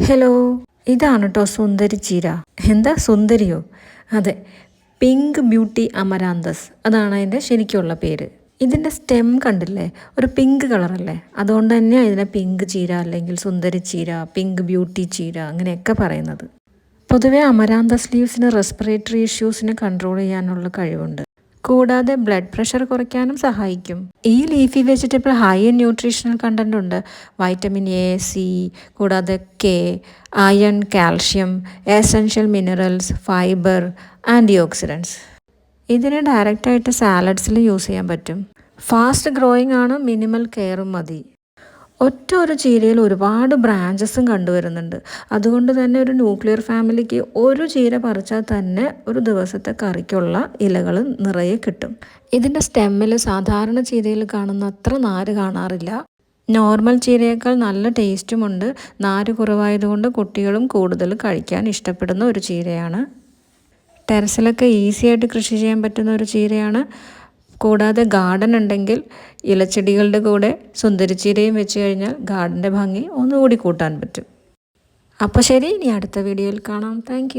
Hello, ഇതാണ് കേട്ടോ സുന്ദരി ചീര. എന്താ സുന്ദരിയോ? അതെ, പിങ്ക് ബ്യൂട്ടി അമരാന്തസ്, അതാണ് അതിൻ്റെ ശരിക്കുള്ള പേര്. ഇതിൻ്റെ സ്റ്റെം കണ്ടില്ലേ, ഒരു പിങ്ക് കളറല്ലേ, അതുകൊണ്ട് തന്നെ ഇതിനെ പിങ്ക് ചീര അല്ലെങ്കിൽ സുന്ദരി ചീര, പിങ്ക് ബ്യൂട്ടി ചീര അങ്ങനെയൊക്കെ പറയുന്നത്. പൊതുവേ അമരാന്തസ് ലീവ്സിന് റെസ്പിറേറ്ററി ഇഷ്യൂസിനെ കൺട്രോൾ ചെയ്യാനുള്ള കഴിവുണ്ട്. കൂടാതെ ബ്ലഡ് പ്രഷർ കുറയ്ക്കാനും സഹായിക്കും. ഈ leafy vegetable high in nutritional content ഉണ്ട്. വൈറ്റമിൻ എ, സി, കൂടാതെ K, iron, calcium, essential minerals, fibre, antioxidants. ഇതിനെ ഡയറക്റ്റായിട്ട് സാലഡ്സിൽ യൂസ് ചെയ്യാൻ പറ്റും. ഫാസ്റ്റ് ഗ്രോയിങ് ആണ്, മിനിമൽ കെയറും മതി. ഒറ്റ ഒരു ചീരയിൽ ഒരുപാട് ബ്രാഞ്ചസും കണ്ടുവരുന്നുണ്ട്. അതുകൊണ്ട് തന്നെ ഒരു ന്യൂക്ലിയർ ഫാമിലിക്ക് ഒരു ചീര പറിച്ചാൽ തന്നെ ഒരു ദിവസത്തെ കറിക്കുള്ള ഇലകൾ നിറയെ കിട്ടും. ഇതിൻ്റെ സ്റ്റെമ്മിൽ സാധാരണ ചീരയിൽ കാണുന്ന അത്ര നാര് കാണാറില്ല. നോർമൽ ചീരയേക്കാൾ നല്ല ടേസ്റ്റുമുണ്ട്. നാര് കുറവായതുകൊണ്ട് കുട്ടികളും കൂടുതൽ കഴിക്കാൻ ഇഷ്ടപ്പെടുന്ന ഒരു ചീരയാണ്. ടെറസിലൊക്കെ ഈസി ആയിട്ട് കൃഷി ചെയ്യാൻ പറ്റുന്ന ഒരു ചീരയാണ്. കൂടാതെ ഗാർഡൻ ഉണ്ടെങ്കിൽ ഇലച്ചെടികളുടെ കൂടെ സുന്ദരിച്ചീരയും വെച്ച് കഴിഞ്ഞാൽ ഗാർഡൻ്റെ ഭംഗി ഒന്നുകൂടി കൂട്ടാൻ പറ്റും. അപ്പോൾ ശരി, ഇനി അടുത്ത വീഡിയോയിൽ കാണാം. താങ്ക്